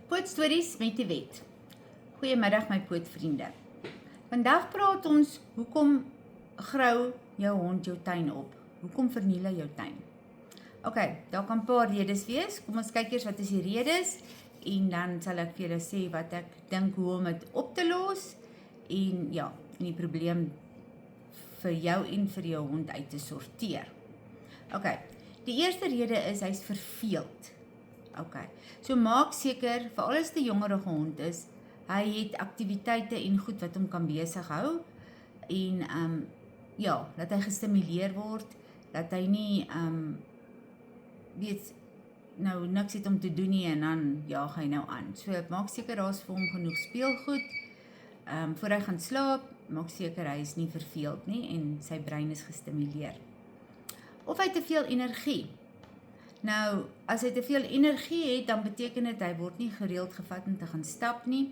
Pootstories met die wet. Goeiemiddag my pootvriende. Vandag praat ons hoekom grou jou hond jou tuin op. Hoekom verniel hy jou tuin? Ok, daar kan 'n paar redes wees. Kom ons kyk eers wat is die redes en dan sal ek vir julle sê wat ek dink hoe om dit op te los en ja, die probleem vir jou en vir jou hond uit te sorteer. Ok, die eerste rede is hy's verveeld. Ok, so maak seker, veral as die jongerige hond is, hy het aktiwiteite en goed wat hom kan besig hou en ja, dat hy gestimuleer word, dat hy nie weet nou niks het om te doen nie en dan jaag hy nou aan. So maak seker daar's vir hom genoeg speelgoed. Voor hy gaan slaap, maak seker hy is nie verveeld nie en sy brein is gestimuleer. Of hy te veel energie. Nou, as hy te veel energie het, dan beteken dit hy word nie gereeld gevat om te gaan stap nie.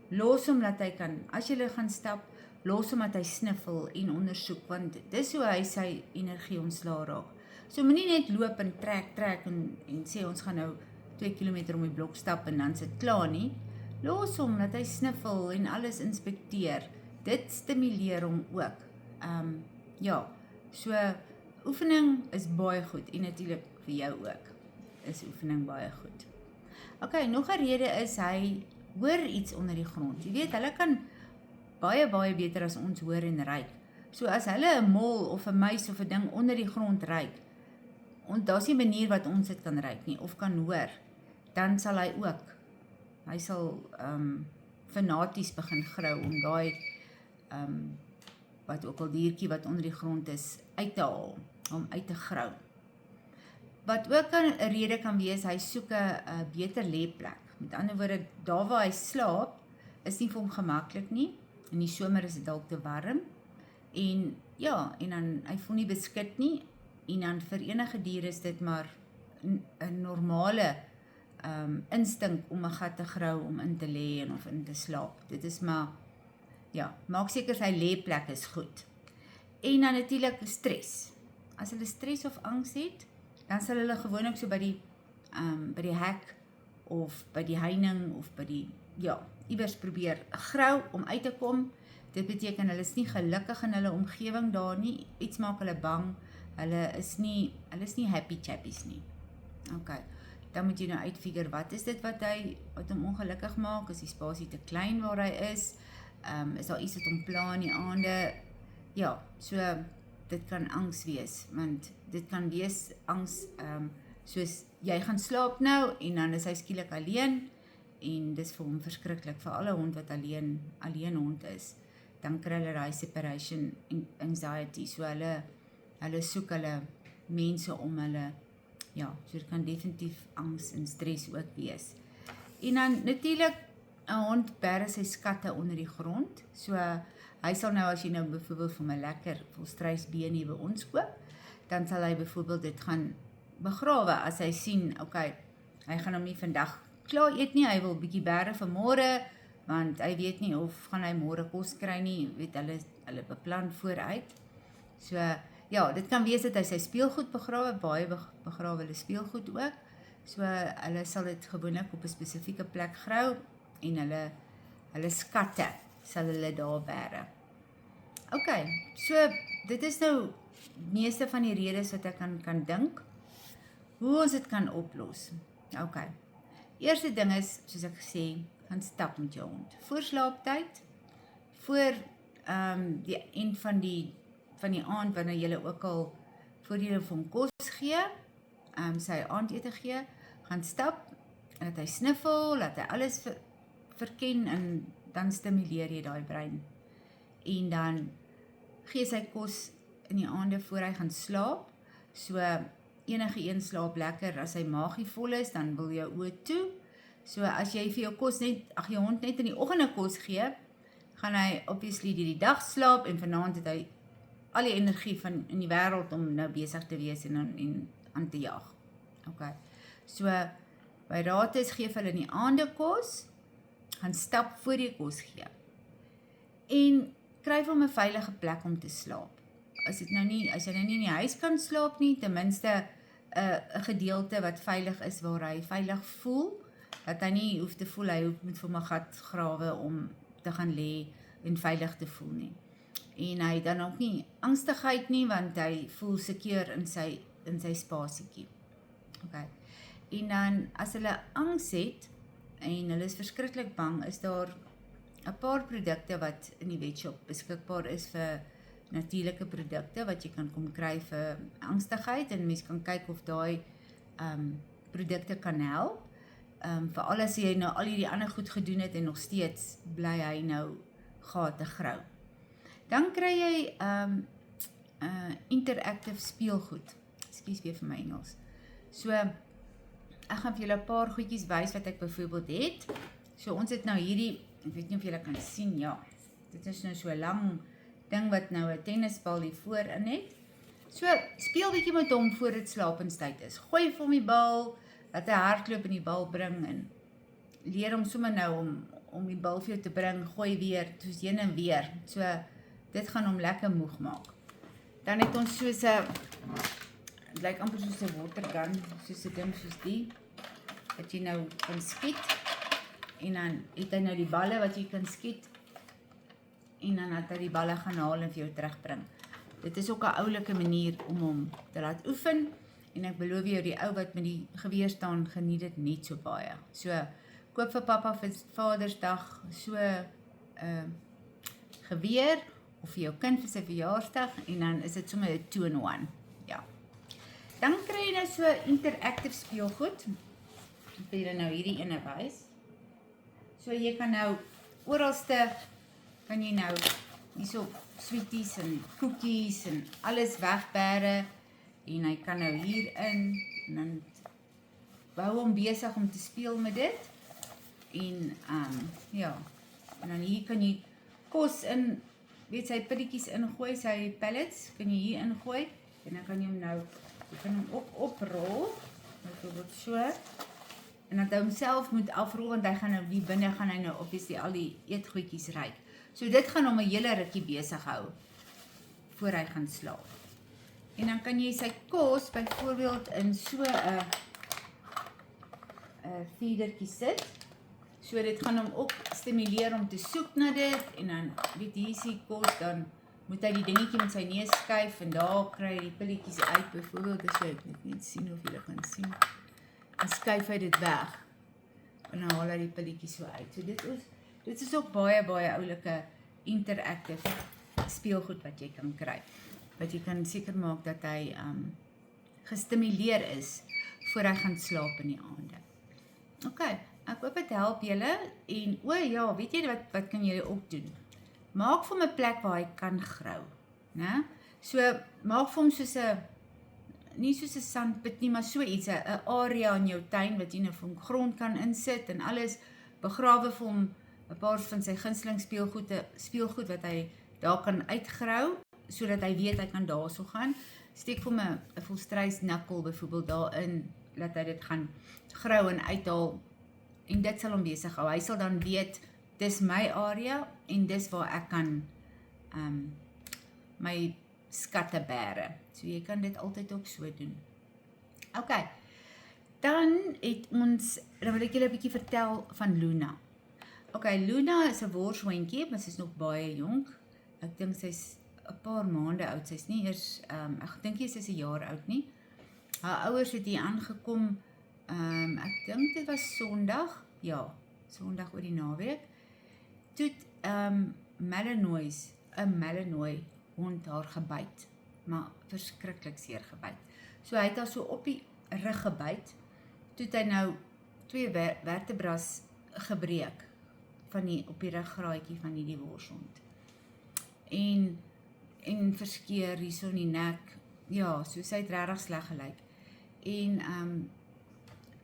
Los hom dat hy kan, as jy gaan stap, los hom dat hy sniffel en ondersoek, want dis hoe hy sy energie ontslaa raak. So moenie net loop en trek en sê ons gaan nou 2 km om die blok stap en dan sit klaar nie. Los hom dat hy sniffel en alles inspekteer. Dit stimuleer hom ook. Ja, so oefening is baie goed en natuurlik vir jou ook is oefening baie goed. Ok, nog 'n rede is hy hoor iets onder die grond. Jy weet, hulle kan baie beter as ons hoor en ruik. So as hulle 'n mol of 'n muis of 'n ding onder die grond ruik, daar's nie 'n manier wat ons dit kan ruik nie of kan hoor, dan sal hy sal fanaties begin grou om daai wat ook al diertjie wat onder die grond is uit te haal, om uit te grou. Wat ook 'n rede kan wees, hy soek 'n beter lêplek. Met ander woorde, daar waar hy slaap, is nie vir hom gemaklik nie. In die somer is dit dalk te warm. En ja, en dan hy voel nie beskik nie. En dan vir enige dier is dit maar 'n normale instink om 'n gat te grou om in te lê en of in te slaap. Dit is maar, ja, maak seker sy lêplek is goed. En dan natuurlik stres. As hulle stres of angs het, dan sal hulle gewoonlik so by die hek of by die heining of by die, ja, iewers probeer grou om uit te kom. Dit beteken hulle is nie gelukkig in hulle omgewing daar nie. Iets maak hulle bang. Hulle is nie happy chappies nie. Ok, dan moet jy nou uitfigure wat is dit wat hom ongelukkig maak? Is die spasie te klein waar hy is? Is daar iets wat hom pla in die aande? Ja, so dit kan angs wees, want dit kan wees angs soos jy gaan slaap nou en dan is hy skielik alleen en dis vir hom verskriklik, vir alle hond wat alleen hond is, dan kry hulle daai separation anxiety, so hulle soek hulle mense om hulle, ja, so dit kan definitief angs en stres ook wees. En dan natuurlik 'n hond bære sy skatte onder die grond, so hy sal nou, as jy nou byvoorbeeld vir 'n lekker volstruisbeen hier by ons koop, dan sal hy byvoorbeeld dit gaan begrawe as hy sien, ok, hy gaan hom nie vandag klaar eet nie, hy wil bietjie bære vir môre, want hy weet nie of gaan hy môre kos kry nie, weet hulle beplan vooruit. So ja, dit kan wees dat hy sy speelgoed begrawe, baie begrawe hulle speelgoed ook, so hulle sal dit gewoonlik op 'n spesifieke plek grou en hulle skatte sal hulle daar bære. Ok, so dit is nou meeste van die redes wat ek kan dink, hoe ons dit kan oplos. Ok, eerste ding is, soos ek gesê, gaan stap met jou hond. Voor slaaptyd, voor die eind van die aand, wanneer jy ook al, voor jy vir hom kos gee, sy aandete gee, gaan stap, dat hy sniffel, dat hy alles verken en dan stimuleer jy daai brein. En dan gee sy kos in die aande voor hy gaan slaap, so enige een slaap lekker, as sy maagie vol is, dan wil jou oë toe, so as jy vir jou hond net in die oggende kos gee, gaan hy obviously die dag slaap, en vanaand het hy al die energie van in die wêreld om nou besig te wees en aan te jaag. Ok, so by raad is, gee vir hulle in die aande kos, gaan stap voor jy kos gee, en kry vir hom 'n veilige plek om te slaap. As jy nou nie in die huis kan slaap nie, ten minste 'n gedeelte wat veilig is, waar hy veilig voel, dat hy nie hoef te voel, hy moet vir my gat grawe om te gaan lê en veilig te voel nie. En hy dan ook nie angstigheid nie, want hy voel secure in sy spasietjie. Okay. En dan, as hulle angs het, en hulle is verskriklik bang, is daar 'n paar produkte wat in die wetshop beskikbaar is vir natuurlike produkte, wat jy kan kom kry vir angstigheid, en mens kan kyk of daai produkte kan help, veral as jy nou al hierdie ander goed gedoen het, en nog steeds bly hy nou gate grou. Dan kry jy interactive speelgoed, ekskuus weer vir my Engels. So, ek gaan vir julle 'n paar goedjies wys wat ek byvoorbeeld het. So, ons het nou hierdie, ek weet nie of julle kan sien, ja, dit is nou so 'n lang ding wat nou 'n tennisbal hier voorin het. So, speel bietjie met hom voor dit slaapenstyd is. Gooi vir hom die bal, laat hy hardloop en die bal bring, en leer hom sommer nou om die bal vir jou te bring, gooi weer, soos heen en weer. So, dit gaan hom lekker moeg maak. Dan het ons soos 'n, het lyk amper soos 'n watergun, soos 'n ding soos die, wat jy nou kan skiet, en dan het hy nou die balle wat jy kan skiet, en dan het hy die balle gaan haal en vir jou terugbring. Dit is ook 'n oulike manier om hom te laat oefen, en ek beloof jou, die ou wat met die geweer staan, geniet dit net so baie. So, koop vir pappa vir Vadersdag so geweer, of vir jou kind vir sy verjaarsdag, en dan is dit sommer 'n 2-in-1. Ja. Dan kry jy nou so interactive speelgoed. Ek wil julle nou hierdie ene wys. So jy kan nou oralste, kan jy nou hierso sweeties en koekies en alles wegbêre, en hy kan nou hierin, en dan hou hom besig om te speel met dit. En ja, en dan hier kan jy kos in, weet sy pilletjies ingooi, sy pellets kan jy hier ingooi, en dan kan jy hom nou, jy kan hom oprol, byvoorbeeld so, en dat hy homself moet afrol, want hy gaan nou die binne, gaan hy nou obviously al die eetgoedjies ryk. So dit gaan hom 'n hele rukkie besig hou, voor hy gaan slaap. En dan kan jy sy kos, byvoorbeeld in so 'n feedertjie sit, so dit gaan hom ook stimuleer om te soek na dit, en dan, weet hier is die kos, dan moet hy die dingetjie met sy neus skuif, en daar kry hy die pilletjies uit, byvoorbeeld, as jy net sien of julle kan sien, en skuif hy dit weg, en dan haal hy die pilletjies so uit. So dit is ook baie oulike interactive speelgoed wat jy kan kry, wat jy kan seker maak dat hy gestimuleer is, voor hy gaan slaap in die aande. Okay, ek hoop dit help julle, en ja, weet jy wat kan julle ook doen? Maak vir hom 'n plek waar hy kan grou, né? So, maak vir hom nie soos 'n sandpit nie, maar so iets, 'n area in jou tuin, wat jy nou vir hom grond kan insit, en alles, begrawe vir hom 'n paar van sy gunsteling speelgoed wat hy daar kan uitgrou, sodat hy weet hy kan daarso gaan. Steek vir hom 'n volstruisnakkel byvoorbeeld daarin, laat hy dit gaan grou en uithaal, en dit sal hom besig hou. Hy sal dan weet, dis my area, en dis waar ek kan my skatte bære. So jy kan dit altyd ook so doen. Okay, dan wil ek julle 'n bietjie vertel van Luna. Okay, Luna is 'n worshondjie, maar sy is nog baie jonk. Ek dink sy's 'n paar maande oud. Sy's nie eers, ek dink nie sy's 'n jaar oud nie. Haar ouers het hier aangekom, ek dink dit was Sondag, ja, Sondag oor die naweek. Toe Malinois hond haar gebyt, maar verskriklik seer gebyt. So hy het haar so op die rug gebyt, toe het hy nou 2 vertebras gebreek, op die ruggraatjie van hierdie worshond. En verskeur hier so in die nek, ja, so sy het regtig sleg gelyk. En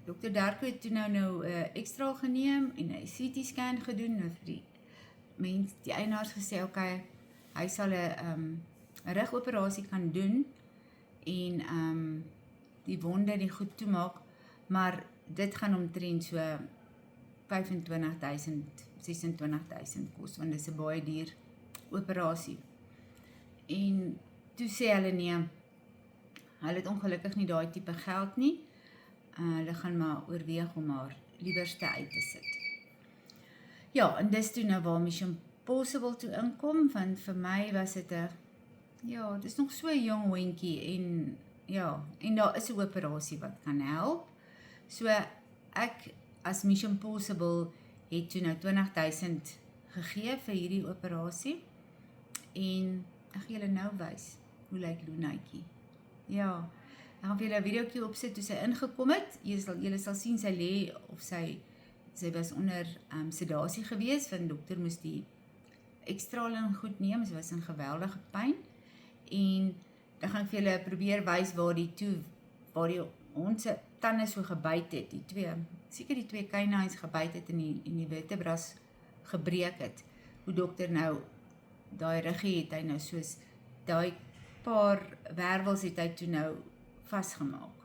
Dr. Darko het toe nou extra geneem, en 'n CT scan gedoen, en vir die eienaars gesê, okay, hy sal 'n rugoperasie kan doen, en die wonde die goed toemaak, maar dit gaan omtrent so 25.000, 26.000 kos, want dit is 'n baie duur operasie. En toe sê hulle nee, hulle het ongelukkig nie daai tipe geld nie, hulle gaan maar oorweeg om haar liewerste uit te sit. Ja, en dis toe nou waar Mission Impossible toe inkom, want vir my was dit dit is nog so 'n jong hondjie en daar is 'n operasie wat kan help. So ek as Mission Impossible het toe nou 20.000 gegee vir hierdie operasie en ek gaan julle nou wys hoe lyk Lunaatjie. Ja, ek gaan vir julle 'n videoetjie opsit toe sy ingekom het. Julle sal sien sy lê of sy was onder sedasie gewees, want dokter moes die ekstraling goed neem, sy was in geweldige pyn en dan gaan ek vir julle probeer wys waar die hond se tande so gebyt het, die twee canines gebyt het en die vertebras gebreek het. Hoe dokter nou daai ruggie het hy nou soos daai paar wervels het hy toe nou vasgemaak.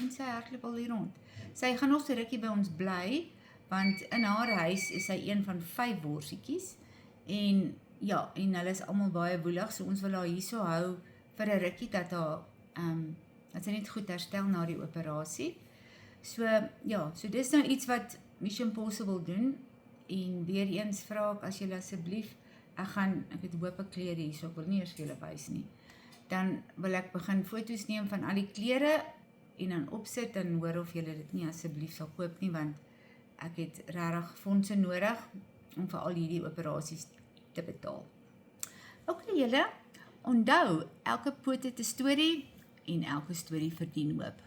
En sy hardloop al hier rond. Sy gaan nog so rukkie by ons bly, want in haar huis is sy een van 5 worsietjies en hulle is almal baie woelig, so ons wil haar hierso hou vir 'n rukkie dat sy net goed herstel na die operasie. So dis nou iets wat Mission Impossible doen en weer eens vra ek as julle asseblief, ek het hoop klere hier, so ek wil nie eers vir julle wys nie. Dan wil ek begin foto's neem van al die klere en dan opsit en hoor of julle dit nie asseblief sal koop nie, want ek het regtig fondse nodig om vir al hierdie operasies te betaal. Ok julle, onthou, elke poot het 'n storie en elke storie verdien hoop.